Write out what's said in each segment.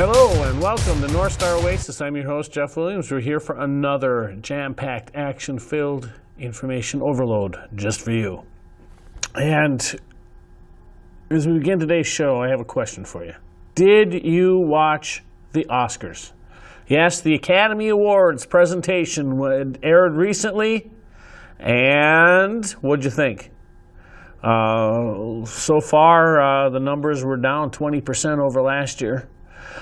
Hello and welcome to North Star Oasis. I'm your host, Jeff Williams. We're here for another jam-packed, action-filled information overload just for you. And as we begin today's show, I have a question for you. Did you watch the Oscars? Yes, the Academy Awards presentation aired recently. And what'd you think? So far, the numbers were down 20% over last year.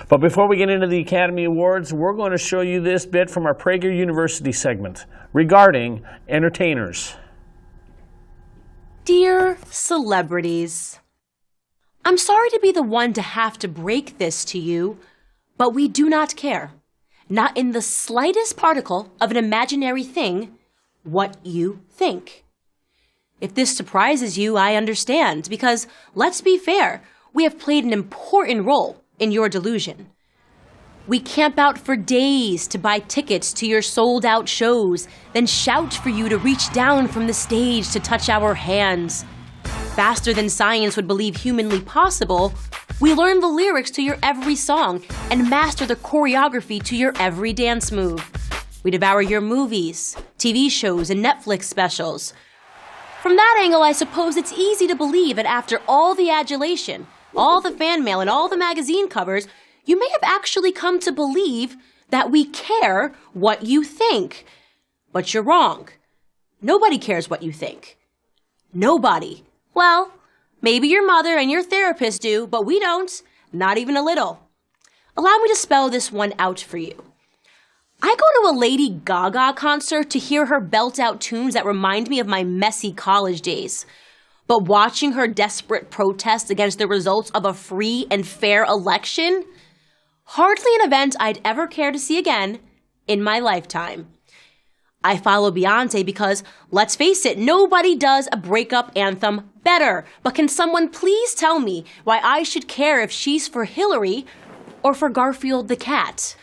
But before we get into the Academy Awards, we're going to show you this bit from our Prager University segment regarding entertainers. Dear celebrities, I'm sorry to be the one to have to break this to you, but we do not care, not in the slightest particle of an imaginary thing, what you think. If this surprises you, I understand, because let's be fair, we have played an important role in your delusion. We camp out for days to buy tickets to your sold-out shows, then shout for you to reach down from the stage to touch our hands. Faster than science would believe humanly possible, we learn the lyrics to your every song and master the choreography to your every dance move. We devour your movies, TV shows, and Netflix specials. From that angle, I suppose it's easy to believe that after all the adulation, all the fan mail, and all the magazine covers, you may have actually come to believe that we care what you think. But you're wrong. Nobody cares what you think. Nobody. Well, maybe your mother and your therapist do, but we don't. Not even a little. Allow me to spell this one out for you. I go to a Lady Gaga concert to hear her belt out tunes that remind me of my messy college days. But watching her desperate protest against the results of a free and fair election? Hardly an event I'd ever care to see again in my lifetime. I follow Beyoncé because, let's face it, nobody does a breakup anthem better. But can someone please tell me why I should care if she's for Hillary or for Garfield the cat?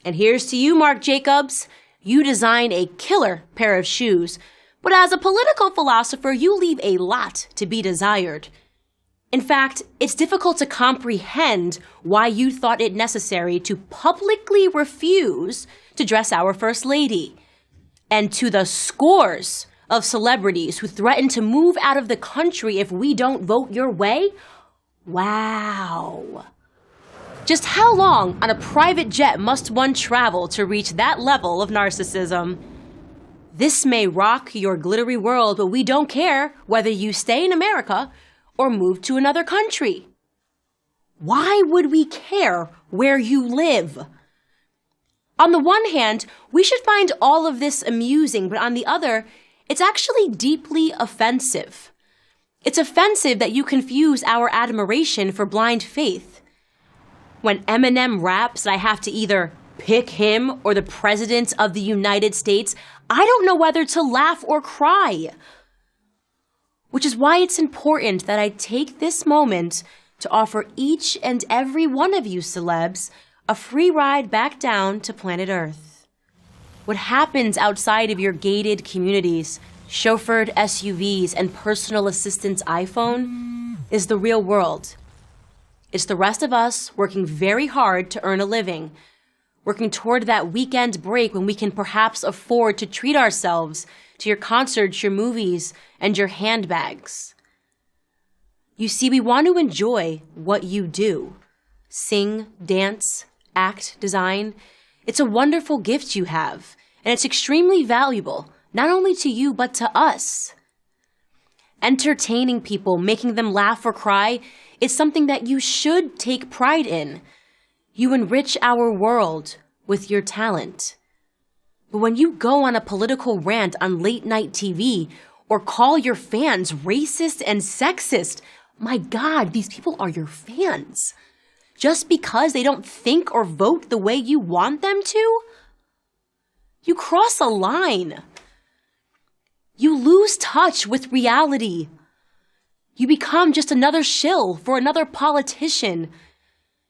And here's to you, Marc Jacobs. You design a killer pair of shoes. But as a political philosopher, you leave a lot to be desired. In fact, it's difficult to comprehend why you thought it necessary to publicly refuse to dress our First Lady. And to the scores of celebrities who threaten to move out of the country if we don't vote your way, wow. Just how long on a private jet must one travel to reach that level of narcissism? This may rock your glittery world, but we don't care whether you stay in America or move to another country. Why would we care where you live? On the one hand, we should find all of this amusing, but on the other, it's actually deeply offensive. It's offensive that you confuse our admiration for blind faith. When Eminem raps that I have to either pick him or the President of the United States, I don't know whether to laugh or cry. Which is why it's important that I take this moment to offer each and every one of you celebs a free ride back down to planet Earth. What happens outside of your gated communities, chauffeured SUVs, and personal assistant's iPhone is the real world. It's the rest of us working very hard to earn a living, working toward that weekend break when we can perhaps afford to treat ourselves to your concerts, your movies, and your handbags. You see, we want to enjoy what you do. Sing, dance, act, design. It's a wonderful gift you have, and it's extremely valuable, not only to you, but to us. Entertaining people, making them laugh or cry, is something that you should take pride in. You enrich our world with your talent. But when you go on a political rant on late-night TV or call your fans racist and sexist, my God, these people are your fans. Just because they don't think or vote the way you want them to? You cross a line. You lose touch with reality. You become just another shill for another politician.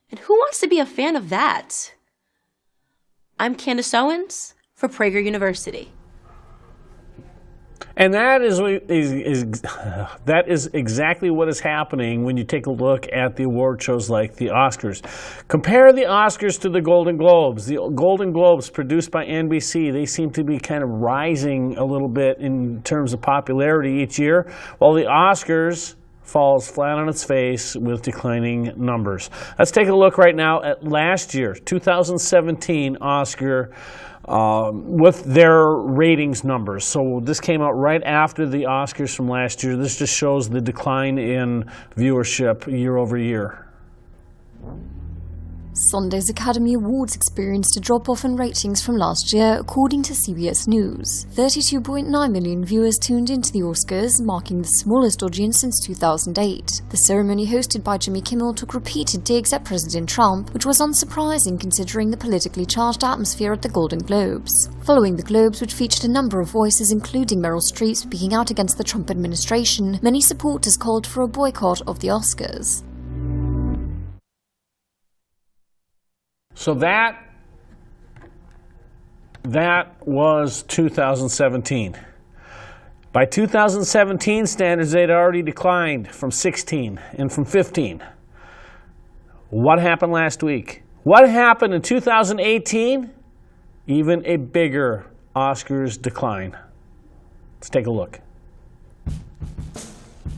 And who wants to be a fan of that? I'm Candace Owens for Prager University. And that that is exactly what is happening when you take a look at the award shows like the Oscars. Compare the Oscars to the Golden Globes. The Golden Globes, produced by NBC, they seem to be kind of rising a little bit in terms of popularity each year, while the Oscars falls flat on its face with declining numbers. Let's take a look right now at last year, 2017 Oscar, with their ratings numbers. So this came out right after the Oscars from last year. This just shows the decline in viewership year over year. Sunday's Academy Awards experienced a drop-off in ratings from last year, according to CBS News. 32.9 million viewers tuned into the Oscars, marking the smallest audience since 2008. The ceremony, hosted by Jimmy Kimmel, took repeated digs at President Trump, which was unsurprising considering the politically charged atmosphere at the Golden Globes. Following the Globes, which featured a number of voices including Meryl Streep speaking out against the Trump administration, many supporters called for a boycott of the Oscars. So that was 2017. By 2017 standards, they'd already declined from 16 and from 15. What happened last week? What happened in 2018? Even a bigger Oscars decline. Let's take a look.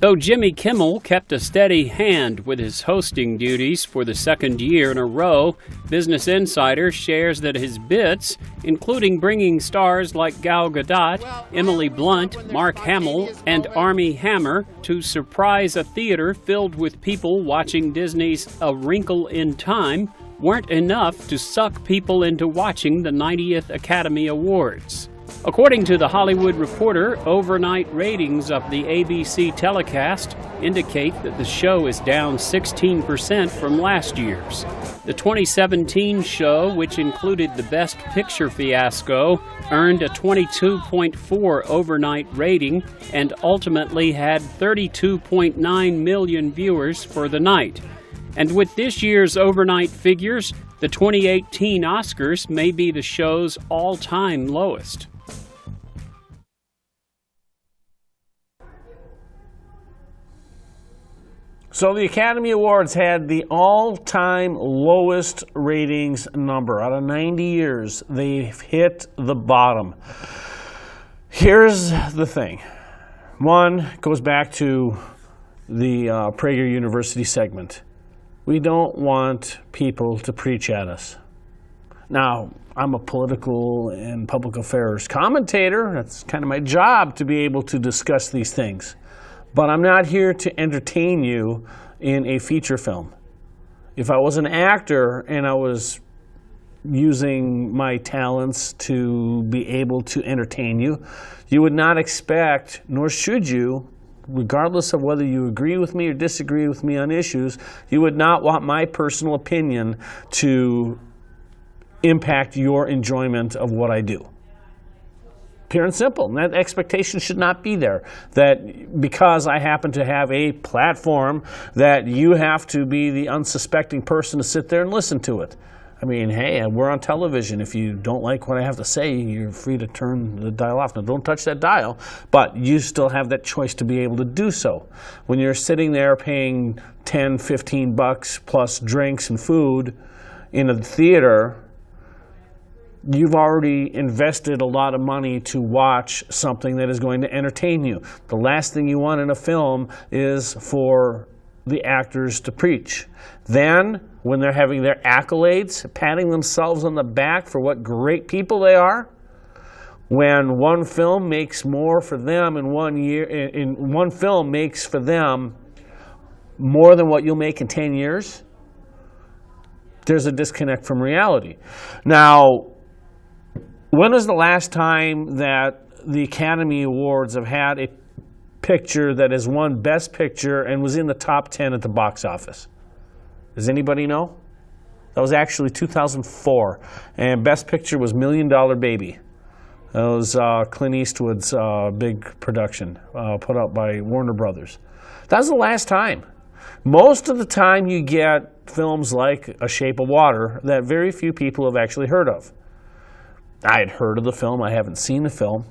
Though Jimmy Kimmel kept a steady hand with his hosting duties for the second year in a row, Business Insider shares that his bits, including bringing stars like Gal Gadot, Emily Blunt, Mark Hamill, and Armie Hammer to surprise a theater filled with people watching Disney's A Wrinkle in Time, weren't enough to suck people into watching the 90th Academy Awards. According to The Hollywood Reporter, overnight ratings of the ABC telecast indicate that the show is down 16% from last year's. The 2017 show, which included the Best Picture fiasco, earned a 22.4 overnight rating and ultimately had 32.9 million viewers for the night. And with this year's overnight figures, the 2018 Oscars may be the show's all-time lowest. So the Academy Awards had the all-time lowest ratings number. Out of 90 years, they've hit the bottom. Here's the thing. One goes back to the Prager University segment. We don't want people to preach at us. Now, I'm a political and public affairs commentator. That's kind of my job to be able to discuss these things. But I'm not here to entertain you in a feature film. If I was an actor and I was using my talents to be able to entertain you, you would not expect, nor should you, regardless of whether you agree with me or disagree with me on issues, you would not want my personal opinion to impact your enjoyment of what I do. Pure and simple. And that expectation should not be there. That because I happen to have a platform, that you have to be the unsuspecting person to sit there and listen to it. I mean, hey, we're on television. If you don't like what I have to say, you're free to turn the dial off. Now, don't touch that dial, but you still have that choice to be able to do so. When you're sitting there paying $10, $15 plus drinks and food in a theater, you've already invested a lot of money to watch something that is going to entertain you. The last thing you want in a film is for the actors to preach. Then, when they're having their accolades, patting themselves on the back for what great people they are, when one film makes more for them in 1 year, in one film makes for them more than what you'll make in 10 years, there's a disconnect from reality. Now, when was the last time that the Academy Awards have had a picture that has won Best Picture and was in the top 10 at the box office? Does anybody know? That was actually 2004, and Best Picture was $1 Million Baby. That was Clint Eastwood's big production, put out by Warner Brothers. That was the last time. Most of the time you get films like A Shape of Water that very few people have actually heard of. I had heard of the film. I haven't seen the film.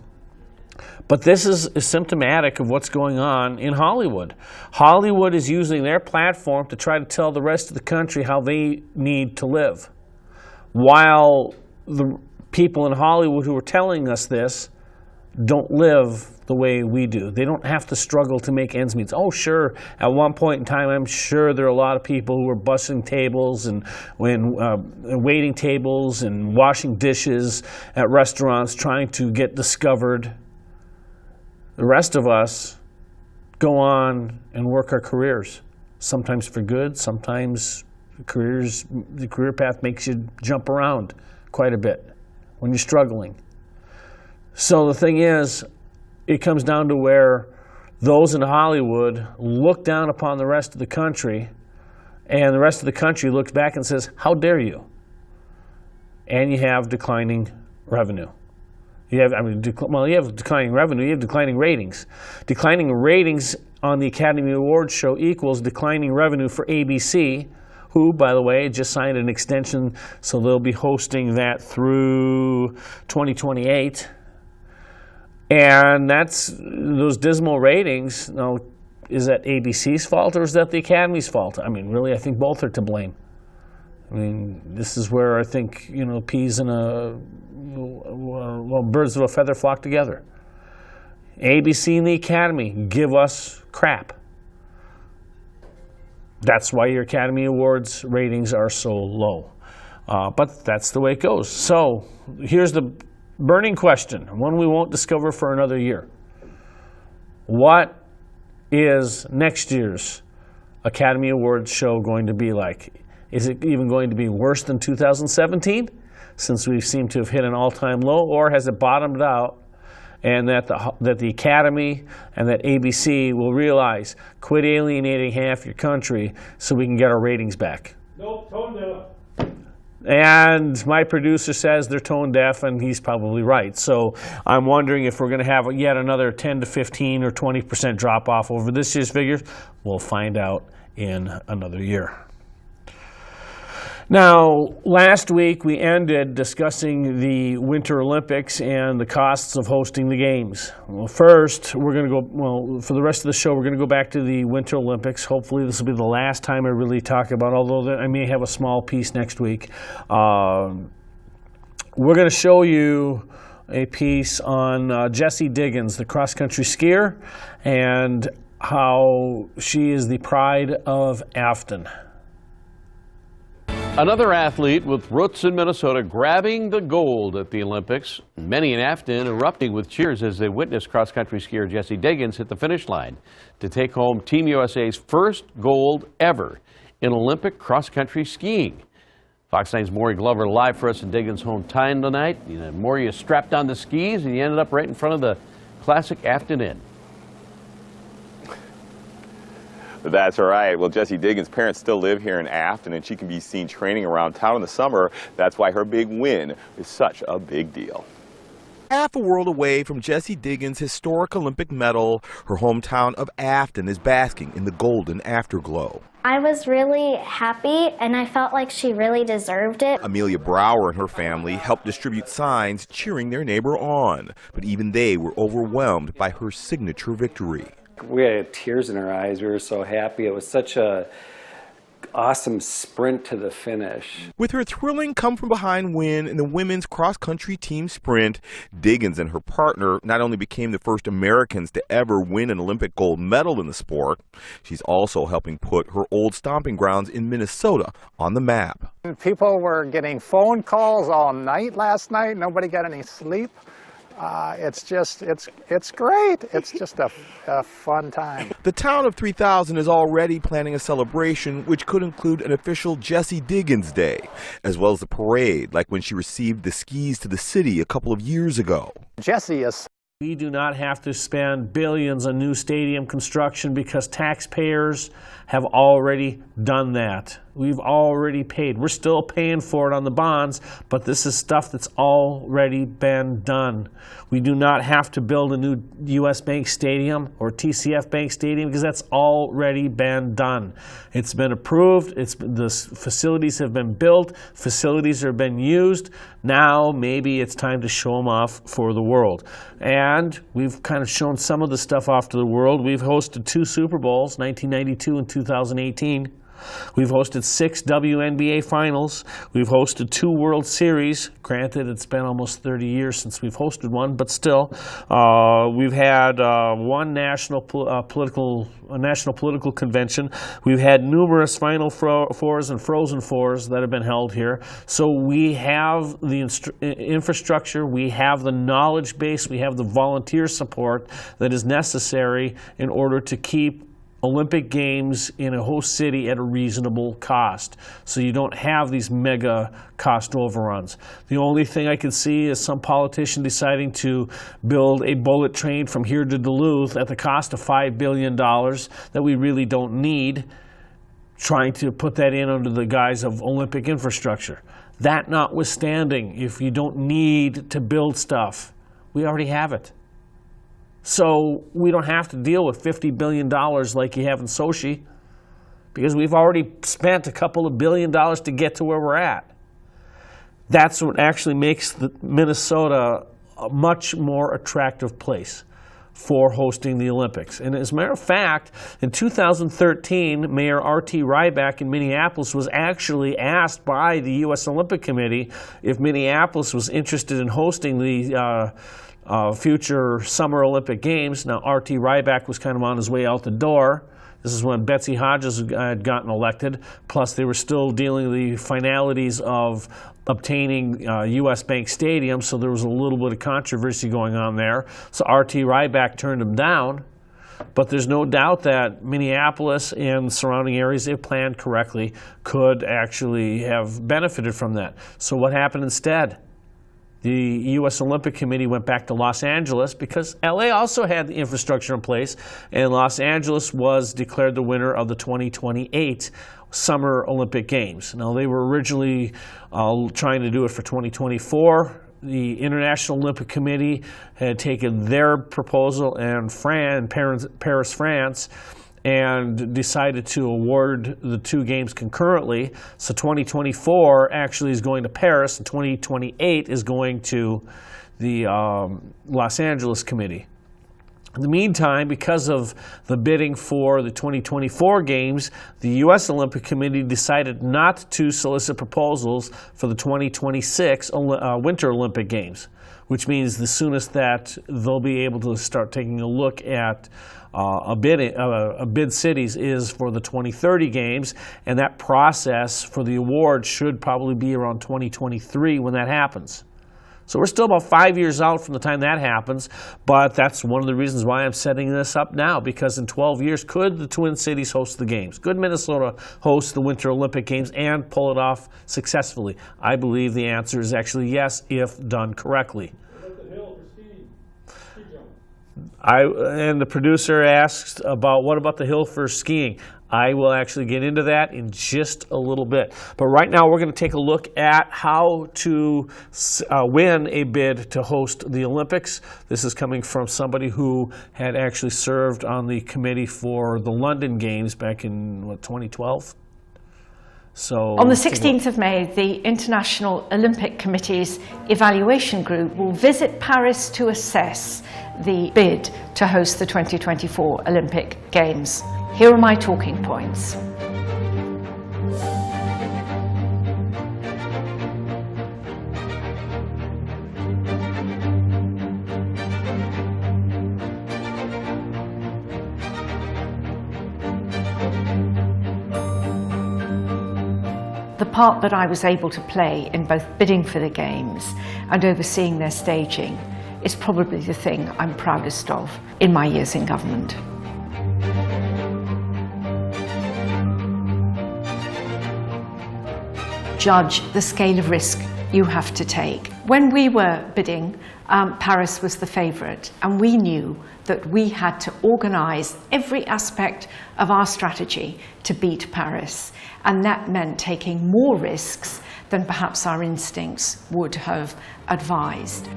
But this is symptomatic of what's going on in Hollywood. Hollywood is using their platform to try to tell the rest of the country how they need to live, while the people in Hollywood who are telling us this don't live the way we do. They don't have to struggle to make ends meet. Oh, sure, at one point in time, I'm sure there are a lot of people who were bussing tables and waiting tables and washing dishes at restaurants trying to get discovered. The rest of us go on and work our careers, sometimes for good, sometimes the career path makes you jump around quite a bit when you're struggling. So the thing is, it comes down to where those in Hollywood look down upon the rest of the country, and the rest of the country looks back and says, how dare you? And you have declining revenue. You have declining revenue, you have declining ratings. Declining ratings on the Academy Awards show equals declining revenue for ABC, who, by the way, just signed an extension, so they'll be hosting that through 2028. And that's those dismal ratings. Now, is that ABC's fault or is that the Academy's fault? I mean, really, I think both are to blame. I mean, this is where I think, peas and birds of a feather flock together. ABC and the Academy give us crap. That's why your Academy Awards ratings are so low. But that's the way it goes. So here's the burning question, one we won't discover for another year. What is next year's Academy Awards show going to be like? Is it even going to be worse than 2017, since we seem to have hit an all-time low, or has it bottomed out and that the Academy and that ABC will realize, quit alienating half your country so we can get our ratings back? Nope, tone deaf. And my producer says they're tone deaf, and he's probably right. So I'm wondering if we're going to have yet another 10 to 15 or 20% drop off over this year's figures. We'll find out in another year. Now, last week we ended discussing the Winter Olympics and the costs of hosting the games. Well, first, we're going to go, for the rest of the show, we're going to go back to the Winter Olympics. Hopefully this will be the last time I really talk about it, although I may have a small piece next week. We're going to show you a piece on Jessie Diggins, the cross-country skier, and how she is the pride of Afton. Another athlete with roots in Minnesota grabbing the gold at the Olympics. Many in Afton erupting with cheers as they witnessed cross-country skier Jessie Diggins hit the finish line to take home Team USA's first gold ever in Olympic cross-country skiing. Fox 9's Maury Glover live for us in Diggins' hometown tonight. Maury is strapped on the skis and he ended up right in front of the classic Afton Inn. That's right. Well, Jessie Diggins' parents still live here in Afton, and she can be seen training around town in the summer. That's why her big win is such a big deal. Half a world away from Jessie Diggins' historic Olympic medal, her hometown of Afton is basking in the golden afterglow. I was really happy, and I felt like she really deserved it. Amelia Brower and her family helped distribute signs cheering their neighbor on, but even they were overwhelmed by her signature victory. We had tears in our eyes. We were so happy. It was such a awesome sprint to the finish. With her thrilling come-from-behind win in the women's cross-country team sprint, Diggins and her partner not only became the first Americans to ever win an Olympic gold medal in the sport, she's also helping put her old stomping grounds in Minnesota on the map. People were getting phone calls all night last night. Nobody got any sleep. It's great. It's just a fun time. The town of 3000 is already planning a celebration which could include an official Jessie Diggins Day, as well as a parade like when she received the skis to the city a couple of years ago. Jessie is... We do not have to spend billions on new stadium construction because taxpayers have already done that. We've already paid. We're still paying for it on the bonds, but this is stuff that's already been done. We do not have to build a new U.S. Bank Stadium or TCF Bank Stadium because that's already been done. It's been approved. The facilities have been built. Facilities have been used. Now maybe it's time to show them off for the world. And we've kind of shown some of the stuff off to the world. We've hosted 2 Super Bowls, 1992 and 2018. We've hosted 6 WNBA finals. We've hosted 2 World Series. Granted, it's been almost 30 years since we've hosted one, but still. We've had one national political convention. We've had numerous Final Fours and Frozen Fours that have been held here. So we have the infrastructure, we have the knowledge base, we have the volunteer support that is necessary in order to keep Olympic Games in a host city at a reasonable cost. So you don't have these mega cost overruns. The only thing I can see is some politician deciding to build a bullet train from here to Duluth at the cost of $5 billion that we really don't need, trying to put that in under the guise of Olympic infrastructure. That notwithstanding, if you don't need to build stuff, we already have it. So we don't have to deal with $50 billion like you have in Sochi, because we've already spent a couple of $1 billion to get to where we're at. That's what actually makes Minnesota a much more attractive place for hosting the Olympics. And as a matter of fact, in 2013, Mayor R.T. Rybak in Minneapolis was actually asked by the U.S. Olympic Committee if Minneapolis was interested in hosting the future Summer Olympic Games. Now, R.T. Rybak was kind of on his way out the door. This is when Betsy Hodges had gotten elected. Plus, they were still dealing with the finalities of obtaining U.S. Bank Stadium, so there was a little bit of controversy going on there. So R.T. Rybak turned him down. But there's no doubt that Minneapolis and surrounding areas, if planned correctly, could actually have benefited from that. So what happened instead? The U.S. Olympic Committee went back to Los Angeles because L.A. also had the infrastructure in place, and Los Angeles was declared the winner of the 2028 Summer Olympic Games. Now, they were originally trying to do it for 2024. The International Olympic Committee had taken their proposal and Paris, France, and decided to award the 2 games concurrently. So 2024 actually is going to Paris, and 2028 is going to the Los Angeles Committee. In the meantime, because of the bidding for the 2024 games, the U.S. Olympic Committee decided not to solicit proposals for the 2026 Winter Olympic Games, which means the soonest that they'll be able to start taking a look at bid cities is for the 2030 games, and that process for the award should probably be around 2023 when that happens. So we're still about 5 years out from the time that happens, but that's one of the reasons why I'm setting this up now, because in 12 years, could the Twin Cities host the games? Could Minnesota host the Winter Olympic Games and pull it off successfully? I believe the answer is actually yes, if done correctly. And the producer asked about what about the hill for skiing. I will actually get into that in just a little bit. But right now we're going to take a look at how to win a bid to host the Olympics. This is coming from somebody who had actually served on the committee for the London Games back in, 2012? So on the 16th of May, the International Olympic Committee's evaluation group will visit Paris to assess the bid to host the 2024 Olympic Games. Here are my talking points. The part that I was able to play in both bidding for the Games and overseeing their staging is probably the thing I'm proudest of in my years in government. Judge the scale of risk you have to take. When we were bidding, Paris was the favourite, and we knew that we had to organise every aspect of our strategy to beat Paris, and that meant taking more risks than perhaps our instincts would have advised.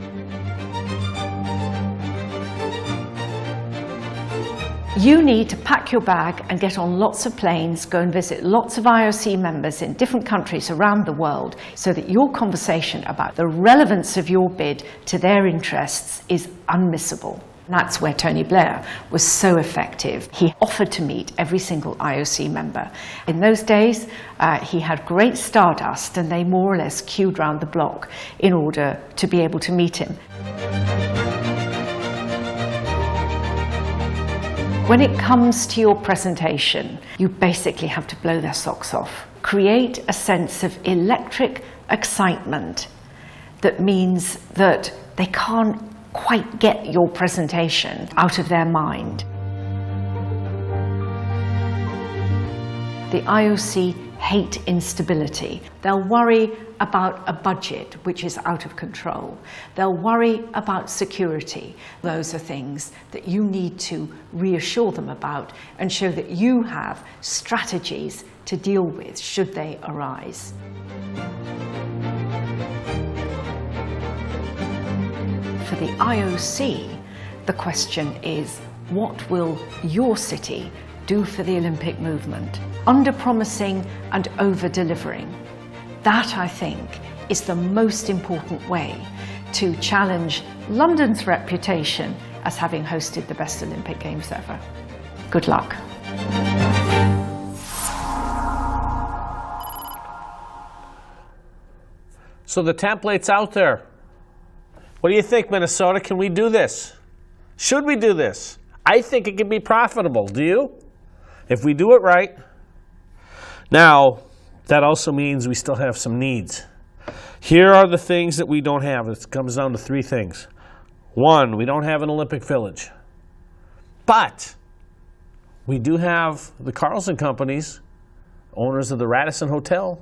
You need to pack your bag and get on lots of planes, go and visit lots of IOC members in different countries around the world so that your conversation about the relevance of your bid to their interests is unmissable. That's where Tony Blair was so effective. He offered to meet every single IOC member. In those days, he had great stardust, and they more or less queued round the block in order to be able to meet him. When it comes to your presentation, you basically have to blow their socks off. Create a sense of electric excitement that means that they can't quite get your presentation out of their mind. The IOC hate instability. They'll worry about a budget which is out of control. They'll worry about security. Those are things that you need to reassure them about and show that you have strategies to deal with should they arise. For the IOC, the question is, what will your city do for the Olympic movement? Under-promising and over-delivering. That, I think, is the most important way to challenge London's reputation as having hosted the best Olympic Games ever. Good luck. So the template's out there. What do you think, Minnesota? Can we do this? Should we do this? I think it can be profitable. Do you? If we do it right. Now, that also means we still have some needs. Here are the things that we don't have. It comes down to three things. One, we don't have an Olympic Village. But we do have the Carlson companies, owners of the Radisson Hotel.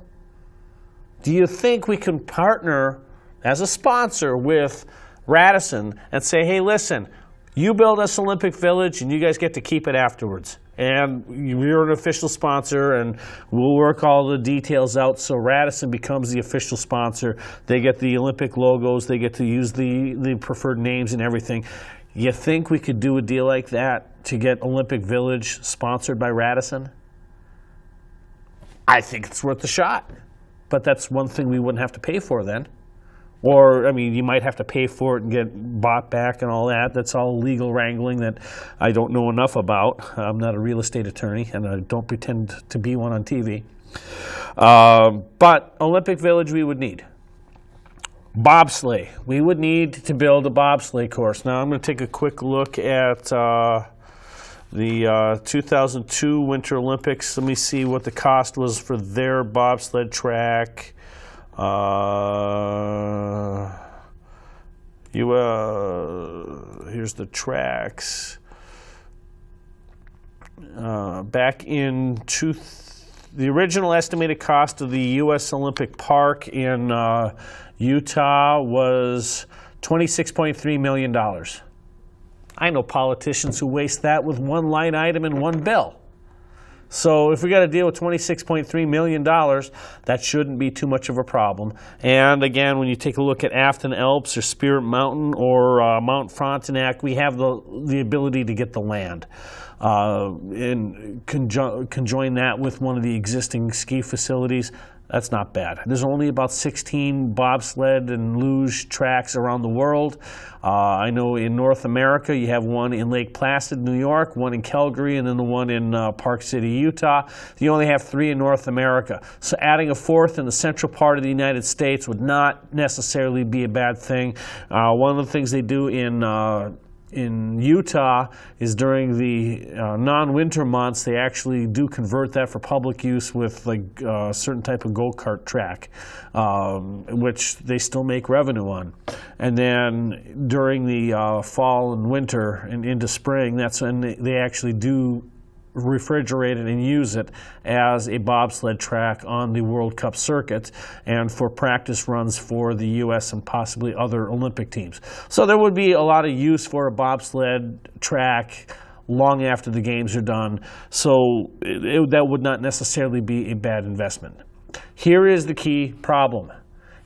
Do you think we can partner as a sponsor with Radisson and say, hey, listen, you build us Olympic Village and you guys get to keep it afterwards. And you're an official sponsor, and we'll work all the details out so Radisson becomes the official sponsor. They get the Olympic logos, they get to use the preferred names and everything. You think we could do a deal like that to get Olympic Village sponsored by Radisson? I think it's worth a shot. But that's one thing we wouldn't have to pay for then. Or, I mean, you might have to pay for it and get bought back and all that. That's all legal wrangling that I don't know enough about. I'm not a real estate attorney, and I don't pretend to be one on TV. But Olympic Village we would need. Bobsleigh. We would need to build a bobsleigh course. Now, I'm going to take a quick look at the 2002 Winter Olympics. Let me see what the cost was for their bobsled track. Here's the tracks. Back in the original estimated cost of the U.S. Olympic Park in Utah was $26.3 million. I know politicians who waste that with one line item in one bill. So if we got to deal with $26.3 million, that shouldn't be too much of a problem. And again, when you take a look at Afton Alps or Spirit Mountain or Mount Frontenac, we have the ability to get the land. And conjoin that with one of the existing ski facilities. That's not bad. There's only about 16 bobsled and luge tracks around the world. I know in North America you have one in Lake Placid, New York, one in Calgary, and then the one in Park City, Utah. You only have 3 in North America. So adding a 4th in the central part of the United States would not necessarily be a bad thing. One of the things they do in Utah is during the non-winter months, they actually do convert that for public use with like a certain type of go-kart track, which they still make revenue on. And then during the fall and winter and into spring, that's when they actually do refrigerate it and use it as a bobsled track on the World Cup circuit and for practice runs for the U.S. and possibly other Olympic teams. So there would be a lot of use for a bobsled track long after the games are done. So that would not necessarily be a bad investment. Here is the key problem,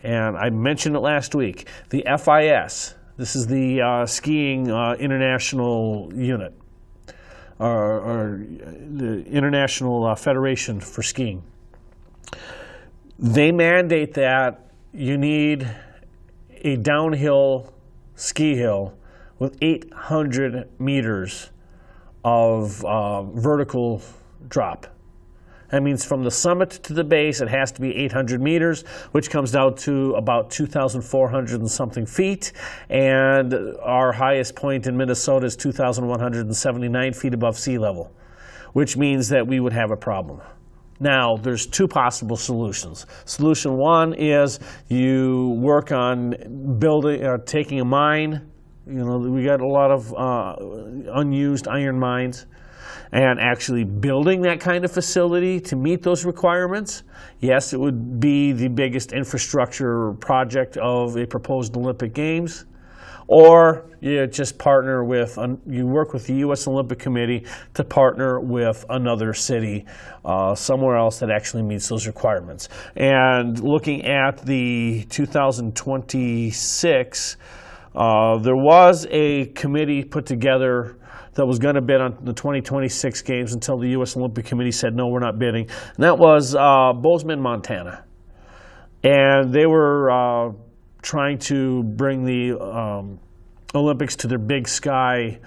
and I mentioned it last week. The FIS, this is the skiing international unit, or the International Federation for Skiing. They mandate that you need a downhill ski hill with 800 meters of vertical drop. That means from the summit to the base, it has to be 800 meters, which comes out to about 2,400 and something feet. And our highest point in Minnesota is 2,179 feet above sea level, which means that we would have a problem. Now, there's two possible solutions. Solution one is you work on building, taking a mine. You know, we got a lot of unused iron mines, and actually building that kind of facility to meet those requirements. Yes, it would be the biggest infrastructure project of a proposed Olympic Games. Or you just partner with, you work with the U.S. Olympic Committee to partner with another city somewhere else that actually meets those requirements. And looking at the 2026, there was a committee put together that was going to bid on the 2026 games until the U.S. Olympic Committee said, no, we're not bidding. And that was Bozeman, Montana. And they were trying to bring the Olympics to their Big Sky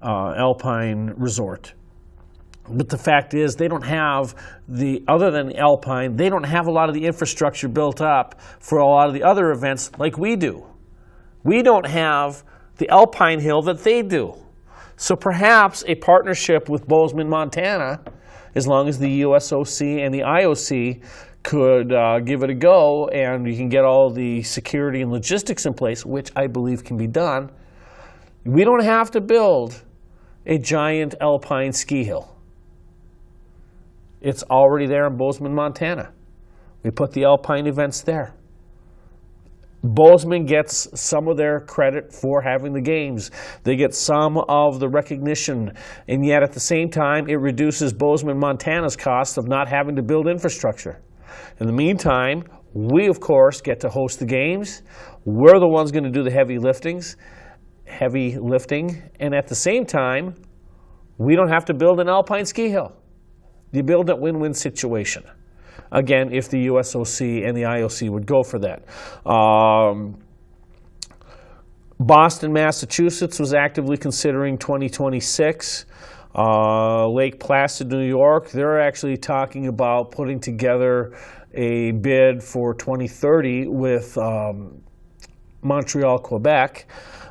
Alpine Resort. But the fact is, they don't have other than the Alpine, they don't have a lot of the infrastructure built up for a lot of the other events like we do. We don't have the Alpine Hill that they do. So perhaps a partnership with Bozeman, Montana, as long as the USOC and the IOC could give it a go and you can get all the security and logistics in place, which I believe can be done, we don't have to build a giant alpine ski hill. It's already there in Bozeman, Montana. We put the alpine events there. Bozeman gets some of their credit for having the games. They get some of the recognition, and yet at the same time, it reduces Bozeman, Montana's cost of not having to build infrastructure. In the meantime, we, of course, get to host the games. We're the ones going to do the heavy lifting, and at the same time, we don't have to build an alpine ski hill. You build a win-win situation. Again, if the USOC and the IOC would go for that. Boston, Massachusetts was actively considering 2026. Lake Placid, New York, they're actually talking about putting together a bid for 2030 with Montreal, Quebec.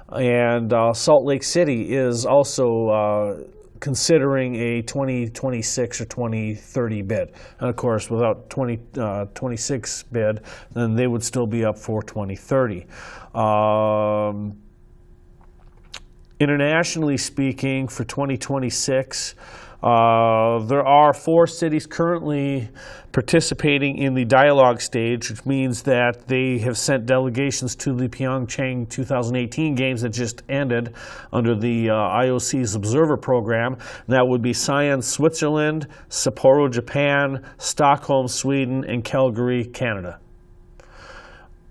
And Salt Lake City is also considering a 2026 or 2030 bid. And of course, without 2026 bid, then they would still be up for 2030. Internationally speaking, for 2026, there are 4 cities currently participating in the dialogue stage, which means that they have sent delegations to the Pyeongchang 2018 games that just ended under the IOC's Observer Program. And that would be Sion, Switzerland, Sapporo, Japan, Stockholm, Sweden, and Calgary, Canada.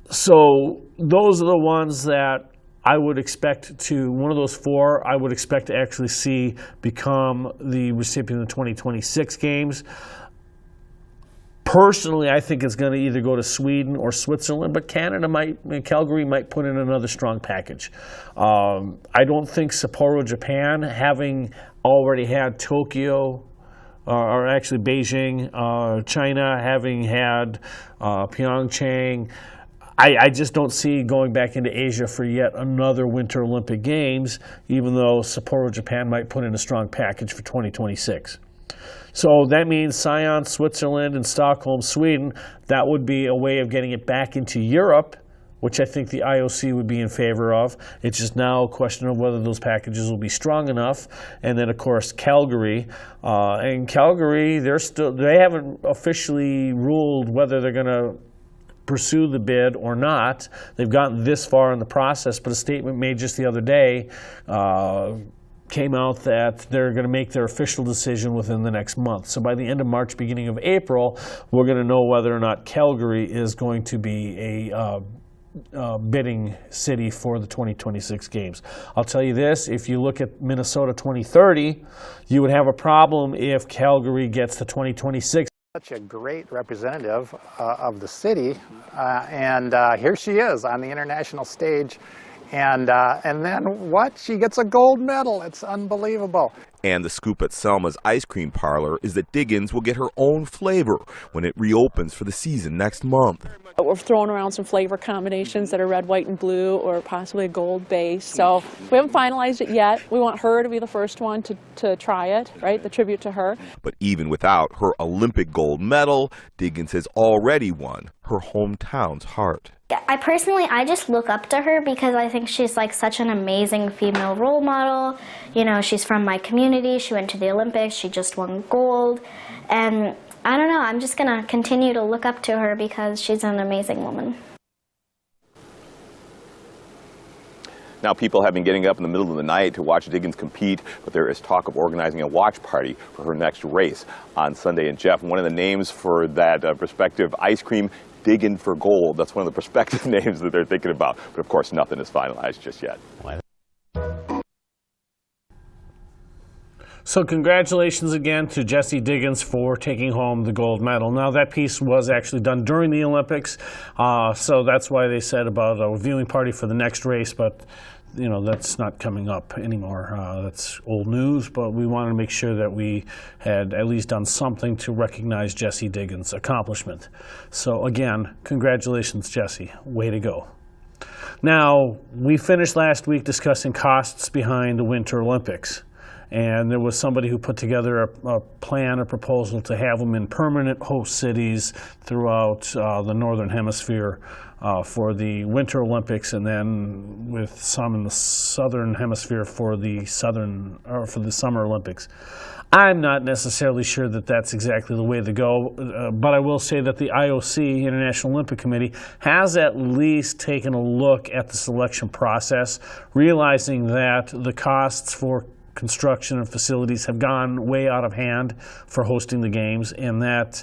So those are the ones that I would expect to, one of those 4, I would expect to actually see become the recipient of the 2026 games. Personally, I think it's going to either go to Sweden or Switzerland, but Calgary might put in another strong package. I don't think Sapporo, Japan, having already had Tokyo, or actually Beijing, China, having had Pyeongchang, I just don't see going back into Asia for yet another Winter Olympic Games, even though Sapporo, Japan might put in a strong package for 2026. So that means Sion, Switzerland, and Stockholm, Sweden. That would be a way of getting it back into Europe which I think the IOC would be in favor of. It's just now a question of whether those packages will be strong enough. And then, of course, Calgary. And Calgary, they haven't officially ruled whether they're going to pursue the bid or not. They've gotten this far in the process, but a statement made just the other day came out that they're going to make their official decision within the next month. So by the end of March, beginning of April, we're going to know whether or not Calgary is going to be a bidding city for the 2026 games. I'll tell you this, if you look at Minnesota 2030, you would have a problem if Calgary gets to 2026. Such a great representative of the city, and here she is on the international stage, and then what? She gets a gold medal. It's unbelievable. And the scoop at Selma's Ice Cream Parlor is that Diggins will get her own flavor when it reopens for the season next month. We're throwing around some flavor combinations that are red, white, and blue, or possibly a gold base. So we haven't finalized it yet. We want her to be the first one to try it, right? The tribute to her. But even without her Olympic gold medal, Diggins has already won her hometown's heart. I just look up to her because I think she's like such an amazing female role model. You know, she's from my community. She went to the Olympics. She just won gold. And I don't know, I'm just going to continue to look up to her because she's an amazing woman. Now, people have been getting up in the middle of the night to watch Diggins compete, but there is talk of organizing a watch party for her next race on Sunday. And Jeff, one of the names for that prospective ice cream, Diggin' for Gold, that's one of the prospective names that they're thinking about. But of course, nothing is finalized just yet. So congratulations again to Jessie Diggins for taking home the gold medal. Now that piece was actually done during the Olympics, so that's why they said about a viewing party for the next race, but you know, that's not coming up anymore. That's old news, but we wanted to make sure that we had at least done something to recognize Jessie Diggins' accomplishment. So again, congratulations, Jessie. Way to go. Now, we finished last week discussing costs behind the Winter Olympics. And there was somebody who put together a plan, a proposal to have them in permanent host cities throughout the Northern Hemisphere for the Winter Olympics, and then with some in the Southern Hemisphere for the Summer Olympics. I'm not necessarily sure that that's exactly the way to go, but I will say that the IOC, International Olympic Committee, has at least taken a look at the selection process, realizing that the costs for construction and facilities have gone way out of hand for hosting the games, and that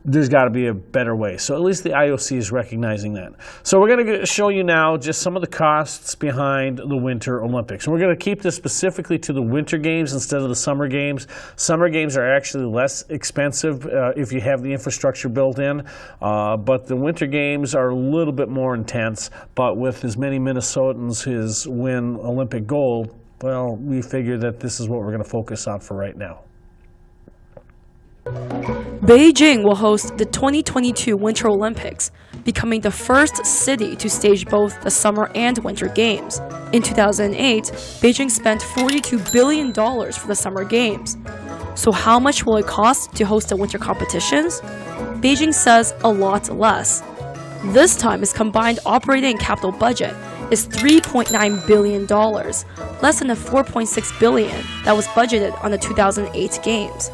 there's got to be a better way. So at least the IOC is recognizing that. So we're going to show you now just some of the costs behind the Winter Olympics. And we're going to keep this specifically to the Winter Games instead of the Summer Games. Summer Games are actually less expensive if you have the infrastructure built in, but the Winter Games are a little bit more intense. But with as many Minnesotans who win Olympic gold, well, we figure that this is what we're going to focus on for right now. Beijing will host the 2022 Winter Olympics, becoming the first city to stage both the Summer and Winter Games. In 2008, Beijing spent $42 billion for the Summer Games. So how much will it cost to host the winter competitions? Beijing says a lot less. This time, its combined operating and capital budget is $3.9 billion, less than the $4.6 billion that was budgeted on the 2008 Games.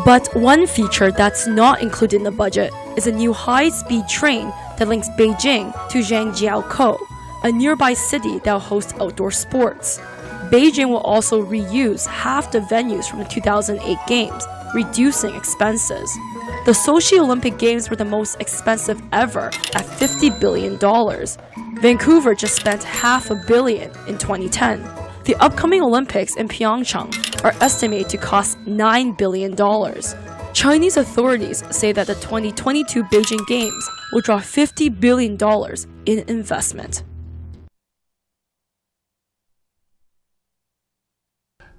But one feature that's not included in the budget is a new high-speed train that links Beijing to Zhangjiakou, a nearby city that will host outdoor sports. Beijing will also reuse half the venues from the 2008 Games, reducing expenses. The Sochi Olympic Games were the most expensive ever at $50 billion. Vancouver just spent $500 million in 2010. The upcoming Olympics in Pyeongchang are estimated to cost $9 billion. Chinese authorities say that the 2022 Beijing Games will draw $50 billion in investment.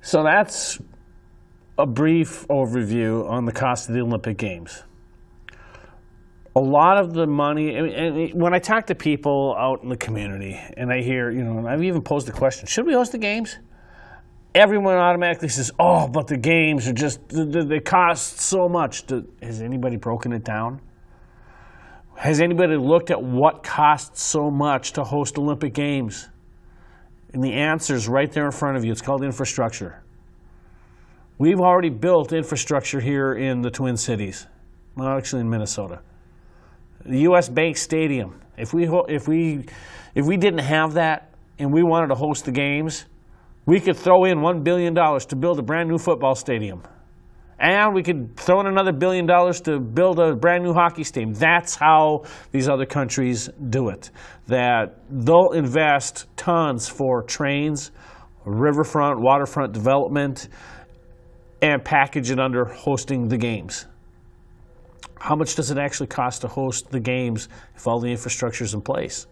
So that's a brief overview on the cost of the Olympic Games. A lot of the money, and when I talk to people out in the community and I hear, and I've even posed the question, should we host the games? Everyone automatically says, oh, but the games are just, they cost so much. Has anybody broken it down? Has anybody looked at what costs so much to host Olympic Games? And the answer is right there in front of you. It's called infrastructure. We've already built infrastructure here in the Twin Cities, well, actually in Minnesota. The U.S. Bank Stadium. If we didn't have that and we wanted to host the games, we could throw in $1 billion to build a brand new football stadium. And we could throw in another $1 billion to build a brand new hockey stadium. That's how these other countries do it. That they'll invest tons for trains, riverfront, waterfront development, and package it under hosting the games. How much does it actually cost to host the games if all the infrastructure is in place?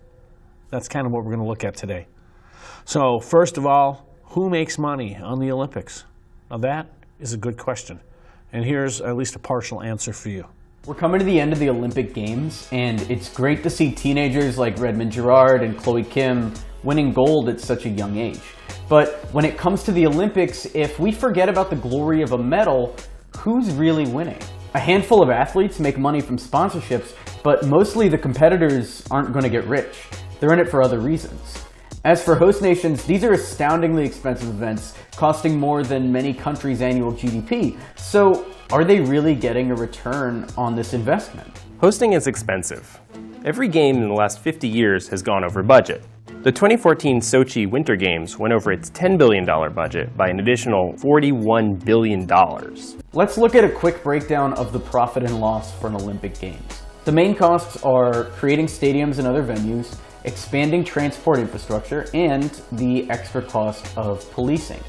That's kind of what we're going to look at today. So first of all, who makes money on the Olympics? Now that is a good question. And here's at least a partial answer for you. We're coming to the end of the Olympic Games, and it's great to see teenagers like Redmond Girard and Chloe Kim winning gold at such a young age. But when it comes to the Olympics, if we forget about the glory of a medal, who's really winning? A handful of athletes make money from sponsorships, but mostly the competitors aren't going to get rich. They're in it for other reasons. As for host nations, these are astoundingly expensive events, costing more than many countries' annual GDP. So are they really getting a return on this investment? Hosting is expensive. Every game in the last 50 years has gone over budget. The 2014 Sochi Winter Games went over its $10 billion budget by an additional $41 billion. Let's look at a quick breakdown of the profit and loss for an Olympic Games. The main costs are creating stadiums and other venues, expanding transport infrastructure, and the extra cost of policing.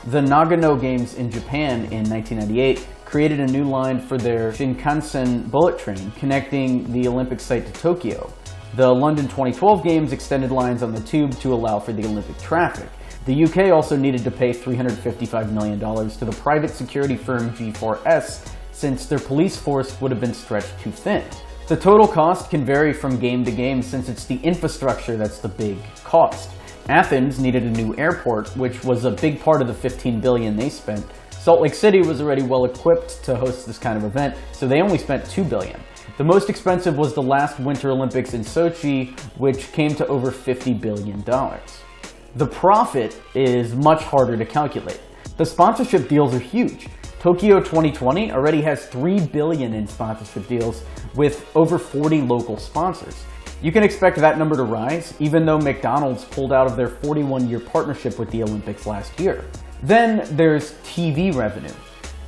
The Nagano Games in Japan in 1998 created a new line for their Shinkansen bullet train connecting the Olympic site to Tokyo. The London 2012 Games extended lines on the tube to allow for the Olympic traffic. The UK also needed to pay $355 million to the private security firm G4S since their police force would have been stretched too thin. The total cost can vary from game to game since it's the infrastructure that's the big cost. Athens needed a new airport, which was a big part of the $15 billion they spent. Salt Lake City was already well equipped to host this kind of event, so they only spent $2 billion. The most expensive was the last Winter Olympics in Sochi, which came to over $50 billion. The profit is much harder to calculate. The sponsorship deals are huge. Tokyo 2020 already has $3 billion in sponsorship deals with over 40 local sponsors. You can expect that number to rise, even though McDonald's pulled out of their 41-year partnership with the Olympics last year. Then there's TV revenue.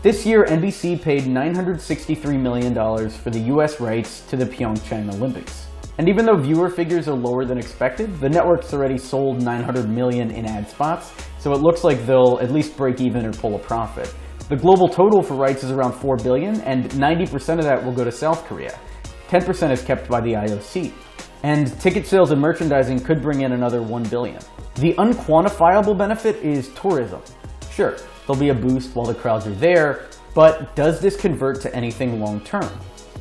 This year, NBC paid $963 million for the US rights to the Pyeongchang Olympics. And even though viewer figures are lower than expected, the network's already sold $900 million in ad spots, so it looks like they'll at least break even or pull a profit. The global total for rights is around $4 billion, and 90% of that will go to South Korea. 10% is kept by the IOC. And ticket sales and merchandising could bring in another $1 billion. The unquantifiable benefit is tourism. Sure, there'll be a boost while the crowds are there, but does this convert to anything long term?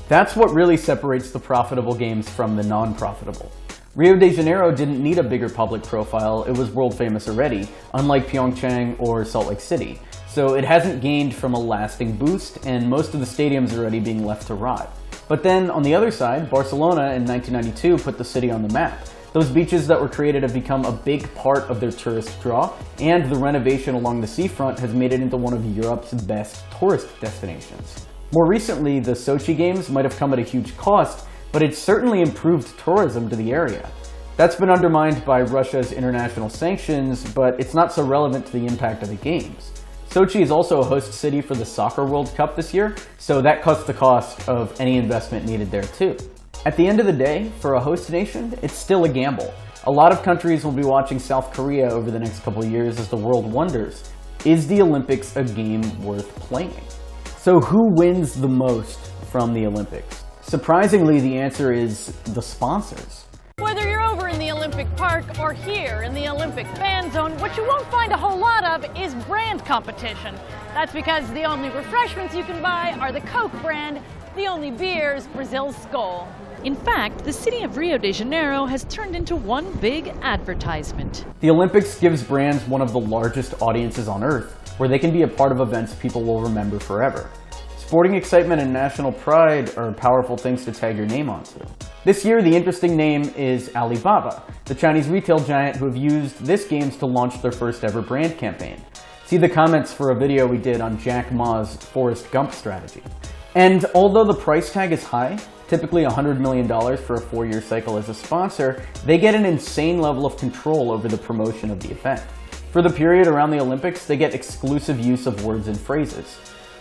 That's what really separates the profitable games from the non-profitable. Rio de Janeiro didn't need a bigger public profile, it was world famous already, unlike Pyeongchang or Salt Lake City. So it hasn't gained from a lasting boost, and most of the stadiums are already being left to rot. But then, on the other side, Barcelona in 1992 put the city on the map. Those beaches that were created have become a big part of their tourist draw, and the renovation along the seafront has made it into one of Europe's best tourist destinations. More recently, the Sochi Games might have come at a huge cost, but it's certainly improved tourism to the area. That's been undermined by Russia's international sanctions, but it's not so relevant to the impact of the Games. Sochi is also a host city for the Soccer World Cup this year, so that cuts the cost of any investment needed there too. At the end of the day, for a host nation, it's still a gamble. A lot of countries will be watching South Korea over the next couple of years as the world wonders, is the Olympics a game worth playing? So who wins the most from the Olympics? Surprisingly, the answer is the sponsors. Whether you're over in the Olympic Park or here in the Olympic fan zone, what you won't find a whole lot of is brand competition. That's because the only refreshments you can buy are the Coke brand, the only beers, Brazil's Skol. In fact, the city of Rio de Janeiro has turned into one big advertisement. The Olympics gives brands one of the largest audiences on Earth, where they can be a part of events people will remember forever. Sporting excitement and national pride are powerful things to tag your name onto. This year, the interesting name is Alibaba, the Chinese retail giant who have used this games to launch their first ever brand campaign. See the comments for a video we did on Jack Ma's Forrest Gump strategy. And although the price tag is high, typically $100 million for a 4-year cycle as a sponsor, they get an insane level of control over the promotion of the event. For the period around the Olympics, they get exclusive use of words and phrases.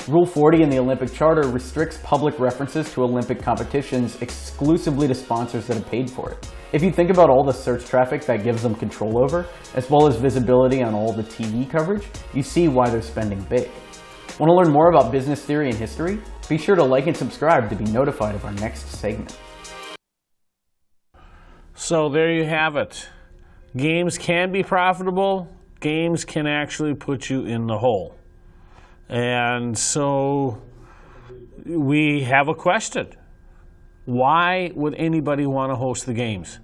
Rule 40 in the Olympic Charter restricts public references to Olympic competitions exclusively to sponsors that have paid for it. If you think about all the search traffic that gives them control over, as well as visibility on all the TV coverage, you see why they're spending big. Want to learn more about business theory and history? Be sure to like and subscribe to be notified of our next segment. So there you have it. Games can be profitable. Games can actually put you in the hole. And so we have a question. Why would anybody want to host the games?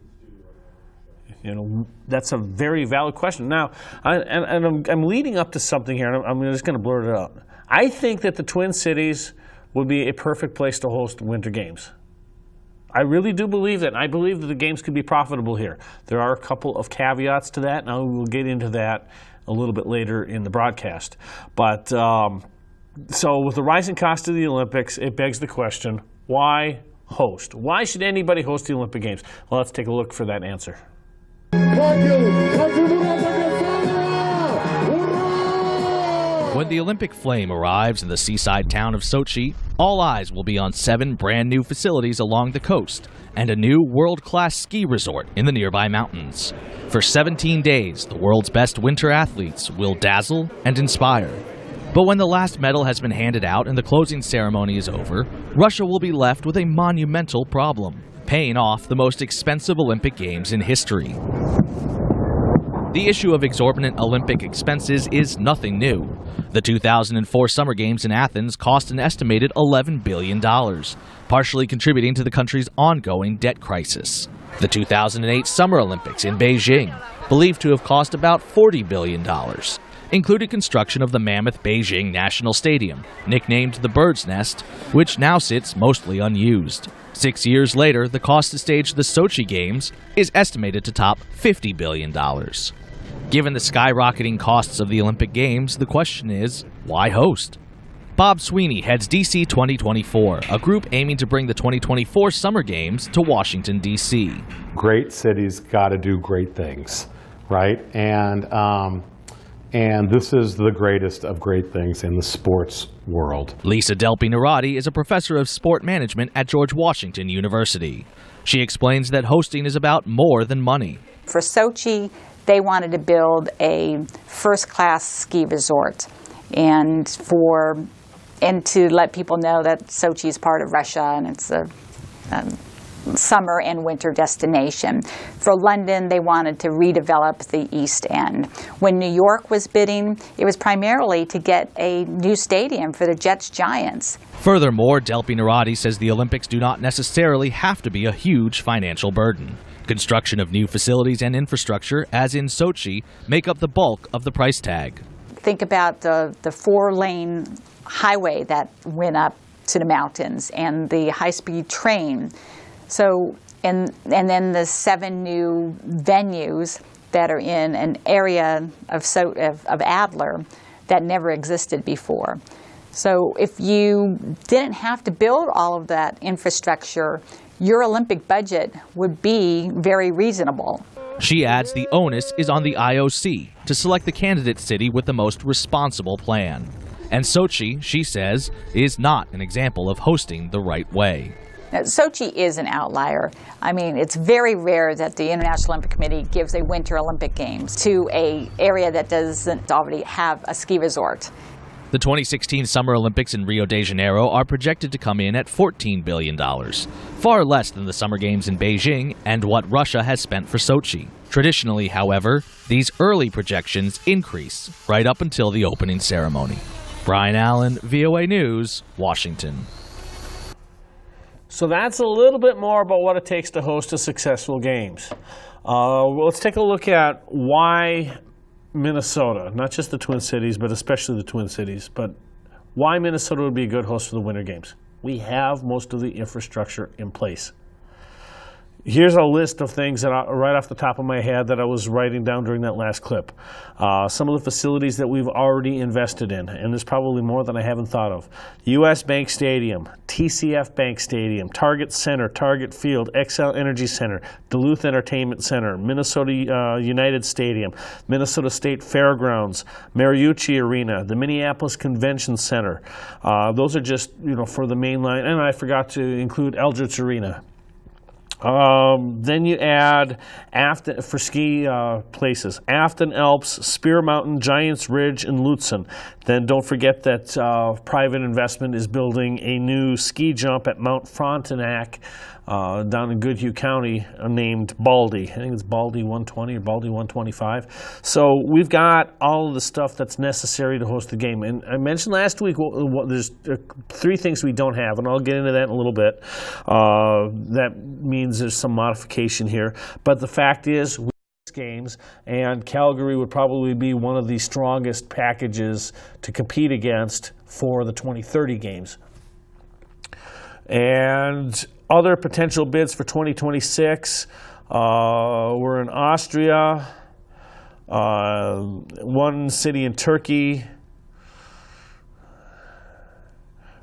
You know, that's a very valid question. Now, I'm leading up to something here, and I'm just going to blurt it out. I think that the Twin Cities would be a perfect place to host Winter Games. I really do believe that. I believe that the games could be profitable here. There are a couple of caveats to that, and I will get into that a little bit later in the broadcast. But so with the rising cost of the Olympics, it begs the question, why host? Why should anybody host the Olympic Games? Well, let's take a look for that answer. When the Olympic flame arrives in the seaside town of Sochi, all eyes will be on 7 brand new facilities along the coast and a new world-class ski resort in the nearby mountains. For 17 days, the world's best winter athletes will dazzle and inspire. But when the last medal has been handed out and the closing ceremony is over, Russia will be left with a monumental problem: paying off the most expensive Olympic Games in history. The issue of exorbitant Olympic expenses is nothing new. The 2004 Summer Games in Athens cost an estimated $11 billion, partially contributing to the country's ongoing debt crisis. The 2008 Summer Olympics in Beijing, believed to have cost about $40 billion, included construction of the mammoth Beijing National Stadium, nicknamed the Bird's Nest, which now sits mostly unused. 6 years later, the cost to stage the Sochi Games is estimated to top $50 billion. Given the skyrocketing costs of the Olympic Games, the question is, why host? Bob Sweeney heads DC 2024, a group aiming to bring the 2024 Summer Games to Washington, D.C. Great cities got to do great things, right? And this is the greatest of great things in the sports world. Lisa Delpy Narati is a professor of sport management at George Washington University. She explains that hosting is about more than money. For Sochi, they wanted to build a first-class ski resort and to let people know that Sochi is part of Russia and it's a summer and winter destination. For London, they wanted to redevelop the East End. When New York was bidding, it was primarily to get a new stadium for the Jets Giants. Furthermore, Delpy Narati says the Olympics do not necessarily have to be a huge financial burden. Construction of new facilities and infrastructure, as in Sochi, make up the bulk of the price tag. Think about the 4-lane highway that went up to the mountains and the high-speed train. So, and then the 7 new venues that are in an area of Adler that never existed before. So if you didn't have to build all of that infrastructure, your Olympic budget would be very reasonable. She adds the onus is on the IOC to select the candidate city with the most responsible plan. And Sochi, she says, is not an example of hosting the right way. Now, Sochi is an outlier. I mean, it's very rare that the International Olympic Committee gives a Winter Olympic Games to an area that doesn't already have a ski resort. The 2016 Summer Olympics in Rio de Janeiro are projected to come in at $14 billion, far less than the Summer Games in Beijing and what Russia has spent for Sochi. Traditionally, however, these early projections increase right up until the opening ceremony. Brian Allen, VOA News, Washington. So that's a little bit more about what it takes to host a successful Games. Let's take a look at why Minnesota, not just the Twin Cities, but especially the Twin Cities, but why Minnesota would be a good host for the Winter Games. We have most of the infrastructure in place. Here's a list of things that right off the top of my head that I was writing down during that last clip. Some of the facilities that we've already invested in, and there's probably more than I haven't thought of. U.S. Bank Stadium, TCF Bank Stadium, Target Center, Target Field, Xcel Energy Center, Duluth Entertainment Center, Minnesota United Stadium, Minnesota State Fairgrounds, Mariucci Arena, the Minneapolis Convention Center. Those are just, for the main line, and I forgot to include Eldritch Arena. Then you add Afton for ski places, Afton Alps, Spear Mountain, Giants Ridge, and Lutsen. Then don't forget that private investment is building a new ski jump at Mount Frontenac down in Goodhue County named Baldy. I think it's Baldy 120 or Baldy 125. So we've got all of the stuff that's necessary to host the game. And I mentioned last week there's 3 things we don't have, and I'll get into that in a little bit. That means there's some modification here. But the fact is, we games, and Calgary would probably be one of the strongest packages to compete against for the 2030 games. And other potential bids for 2026 were in Austria, one city in Turkey.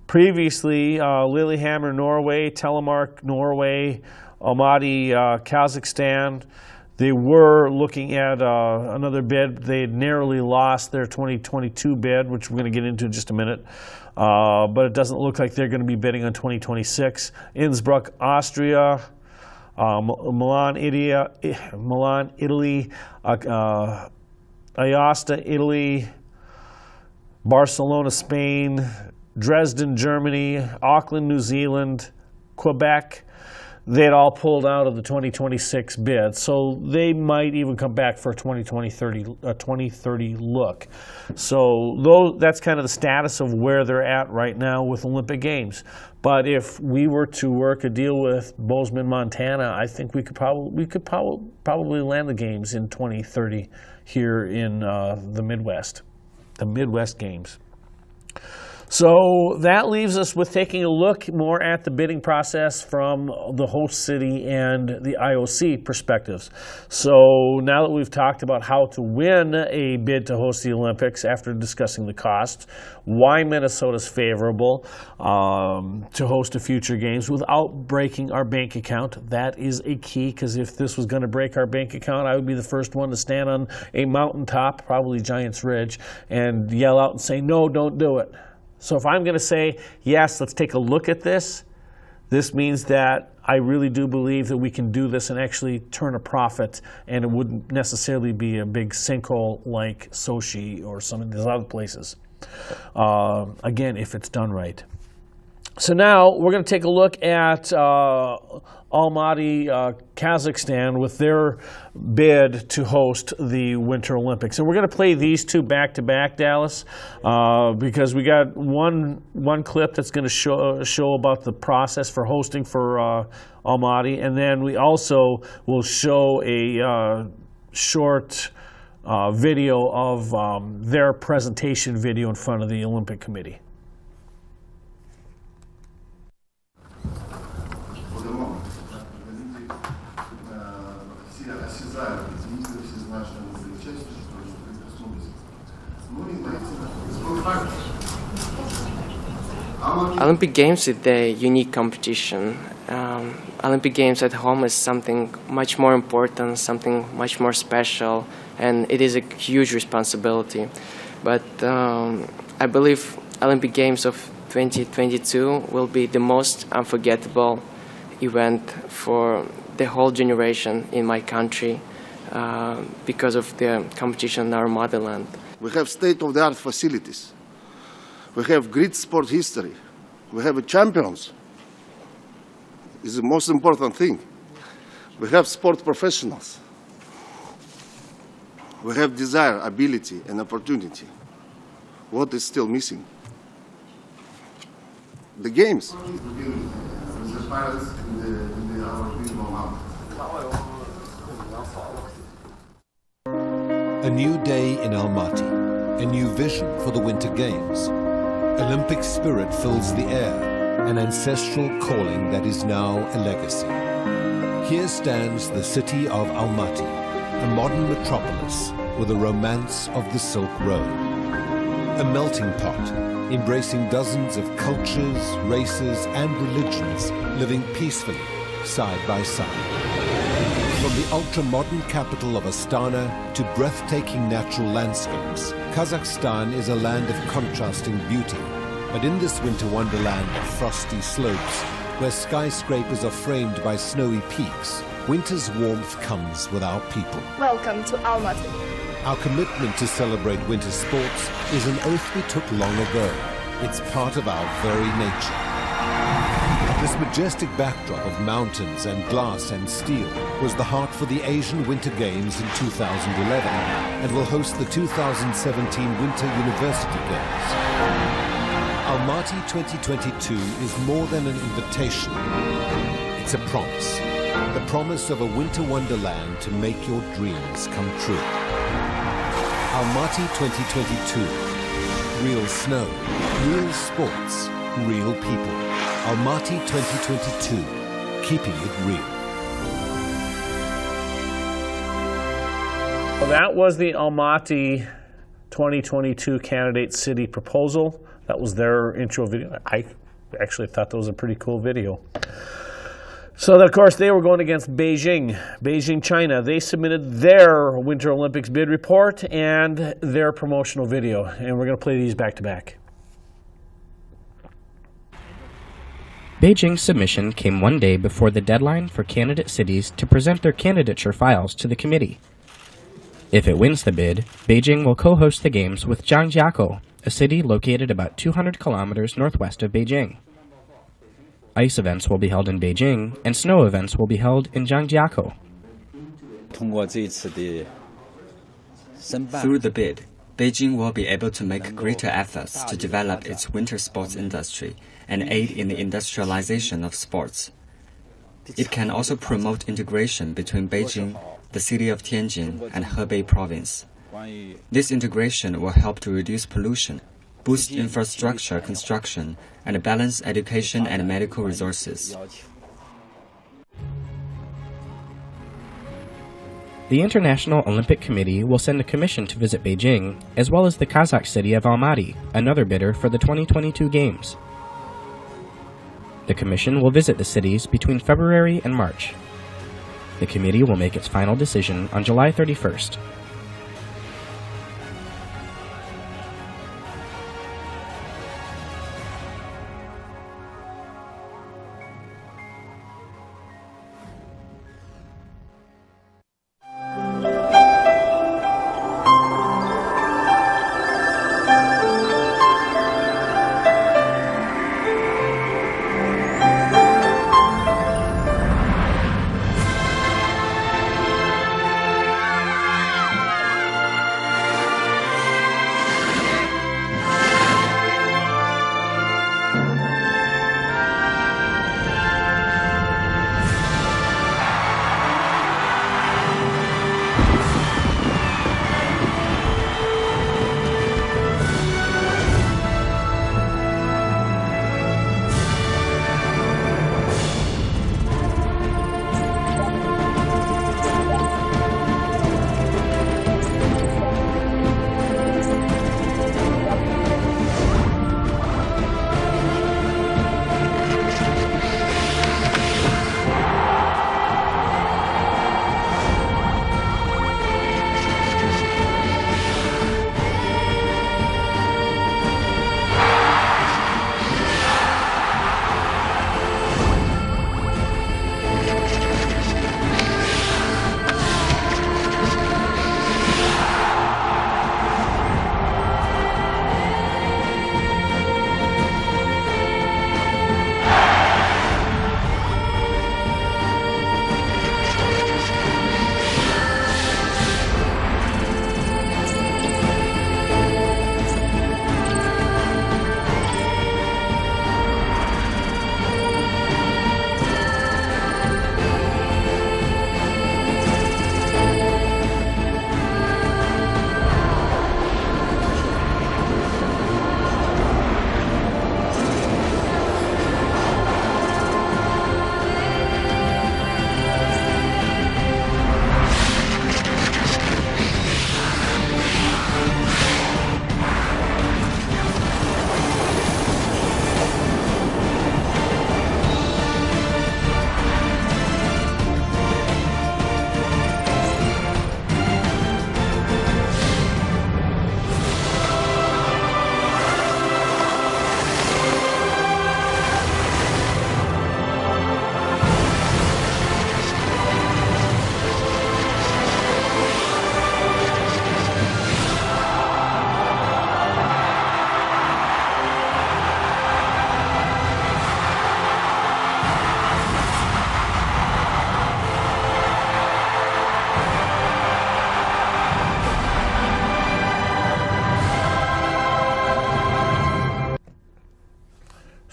Previously, Lillehammer, Norway, Telemark, Norway, Almaty, Kazakhstan. They were looking at another bid. They had narrowly lost their 2022 bid, which we're going to get into in just a minute. But it doesn't look like they're going to be bidding on 2026. Innsbruck, Austria, Milan, Italy, Aosta, Italy, Barcelona, Spain, Dresden, Germany, Auckland, New Zealand, Quebec. They had all pulled out of the 2026 bid, so they might even come back for a 2030 look. So that's kind of the status of where they're at right now with Olympic Games. But if we were to work a deal with Bozeman, Montana, I think we could probably land the games in 2030 here in the Midwest Games. So that leaves us with taking a look more at the bidding process from the host city and the IOC perspectives. So now that we've talked about how to win a bid to host the Olympics after discussing the costs, why Minnesota's favorable to host a future games without breaking our bank account, that is a key, because if this was going to break our bank account, I would be the first one to stand on a mountaintop, probably Giants Ridge, and yell out and say, no, don't do it. So if I'm going to say, yes, let's take a look at this, this means that I really do believe that we can do this and actually turn a profit, and it wouldn't necessarily be a big sinkhole like Sochi or some of these other places. Again, if it's done right. So now we're going to take a look at Almaty, Kazakhstan, with their bid to host the Winter Olympics. And we're going to play these two back to back, Dallas, because we got one clip that's going to show about the process for hosting for Almaty, and then we also will show a short video of their presentation video in front of the Olympic Committee. Olympic Games is a unique competition. Olympic Games at home is something much more important, something much more special, and it is a huge responsibility. But I believe Olympic Games of 2022 will be the most unforgettable event for the whole generation in my country because of the competition in our motherland. We have state-of-the-art facilities. We have great sport history. We have champions. It's the most important thing. We have sport professionals. We have desire, ability, and opportunity. What is still missing? The games. A new day in Almaty, a new vision for the Winter Games. Olympic spirit fills the air, an ancestral calling that is now a legacy. Here stands the city of Almaty, a modern metropolis with a romance of the Silk Road. A melting pot, embracing dozens of cultures, races, and religions living peacefully, side by side. From the ultra-modern capital of Astana to breathtaking natural landscapes, Kazakhstan is a land of contrasting beauty. But in this winter wonderland of frosty slopes, where skyscrapers are framed by snowy peaks, winter's warmth comes without people. Welcome to Almaty. Our commitment to celebrate winter sports is an oath we took long ago. It's part of our very nature. This majestic backdrop of mountains and glass and steel was the heart for the Asian Winter Games in 2011 and will host the 2017 Winter University Games. Almaty 2022 is more than an invitation. It's a promise. The promise of a winter wonderland to make your dreams come true. Almaty 2022. Real snow, real sports, real people. Almaty 2022. Keeping it real. Well, that was the Almaty 2022 candidate city proposal. That was their intro video. I actually thought that was a pretty cool video. So, of course, they were going against Beijing, China. They submitted their Winter Olympics bid report and their promotional video. And we're going to play these back to back. Beijing's submission came one day before the deadline for candidate cities to present their candidature files to the committee. If it wins the bid, Beijing will co-host the games with Zhangjiakou, a city located about 200 kilometers northwest of Beijing. Ice events will be held in Beijing, and snow events will be held in Zhangjiakou. Through the bid, Beijing will be able to make greater efforts to develop its winter sports industry and aid in the industrialization of sports. It can also promote integration between Beijing, the city of Tianjin, and Hebei province. This integration will help to reduce pollution, boost infrastructure construction, and balance education and medical resources. The International Olympic Committee will send a commission to visit Beijing, as well as the Kazakh city of Almaty, another bidder for the 2022 Games. The commission will visit the cities between February and March. The committee will make its final decision on July 31st.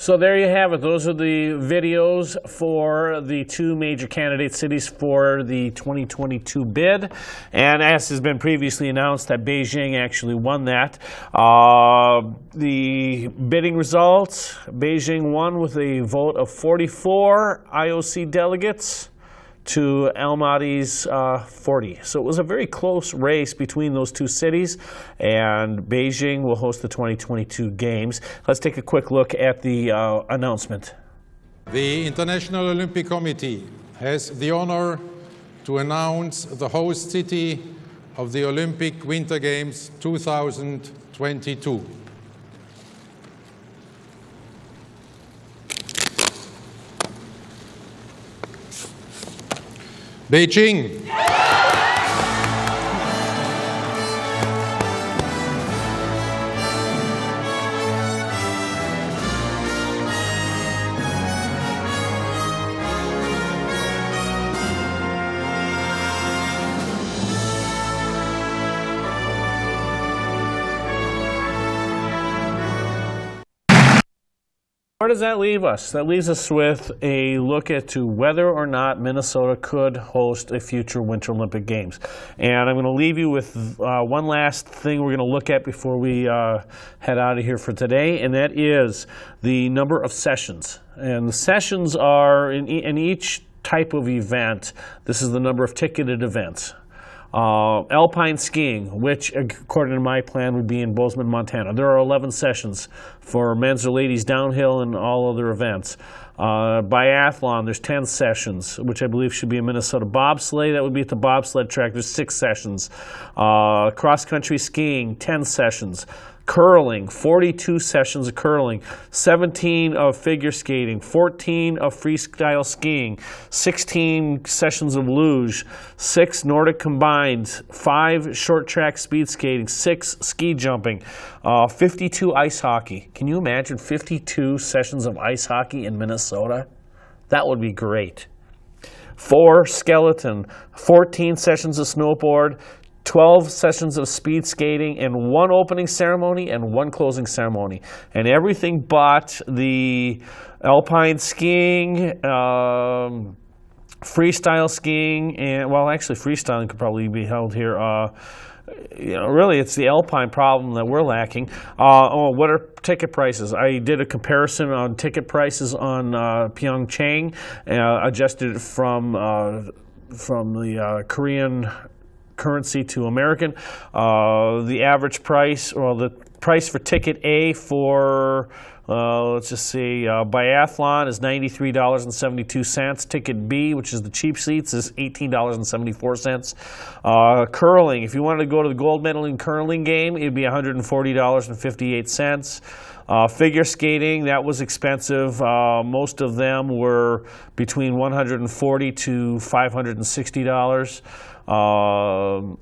So there you have it. Those are the videos for the two major candidate cities for the 2022 bid. And as has been previously announced, that Beijing actually won that. The bidding results, Beijing won with a vote of 44 IOC delegates to Almaty's 40. So it was a very close race between those two cities, and Beijing will host the 2022 Games. Let's take a quick look at the announcement. The International Olympic Committee has the honor to announce the host city of the Olympic Winter Games 2022. Beijing. Where does that leave us? That leaves us with a look at to whether or not Minnesota could host a future Winter Olympic Games. And I'm going to leave you with one last thing we're going to look at before we head out of here for today, and that is the number of sessions. And the sessions are in each type of event. This is the number of ticketed events. Alpine skiing, which according to my plan would be in Bozeman, Montana. There are 11 sessions for men's or ladies downhill and all other events. Biathlon, there's 10 sessions, which I believe should be in Minnesota. Bobsleigh, that would be at the bobsled track. There's 6 sessions. Cross-country skiing, 10 sessions. Curling, 42 sessions of curling, 17 of figure skating, 14 of freestyle skiing, 16 sessions of luge, 6 Nordic combined, 5 short track speed skating, 6 ski jumping, 52 ice hockey. Can you imagine 52 sessions of ice hockey in Minnesota? That would be great. 4 skeleton, 14 sessions of snowboard, 12 sessions of speed skating, and 1 opening ceremony and 1 closing ceremony. And everything but the alpine skiing, freestyle skiing, and, well, actually freestyling could probably be held here. Really, it's the alpine problem that we're lacking. What are ticket prices? I did a comparison on ticket prices on Pyeongchang, adjusted it from the Korean currency to American. The average price, or the price for ticket A for, let's just see, biathlon is $93.72. Ticket B, which is the cheap seats, is $18.74. Curling, if you wanted to go to the gold medal in curling game, it would be $140.58. Figure skating, that was expensive. Most of them were between $140 to $560.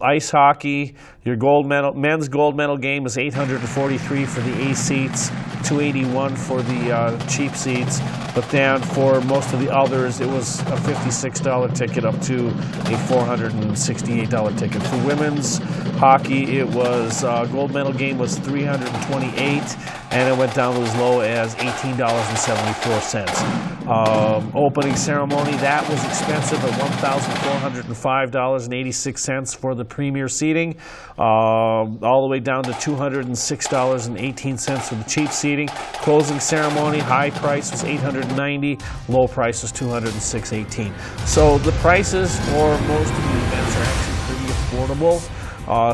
Ice hockey, your gold medal, men's gold medal game is $843 for the A seats, $281 for the cheap seats. But then for most of the others, it was a $56 ticket up to a $468 ticket. For women's hockey, it was gold medal game was $328, and it went down to as low as $18.74. Opening ceremony, that was expensive at $1,405.86 for the premier seating, all the way down to $206.18 for the cheap seating. Closing ceremony, high price was $890, low price was $206.18. So the prices for most of the events are actually pretty affordable.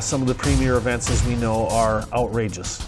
Some of the premier events, as we know, are outrageous.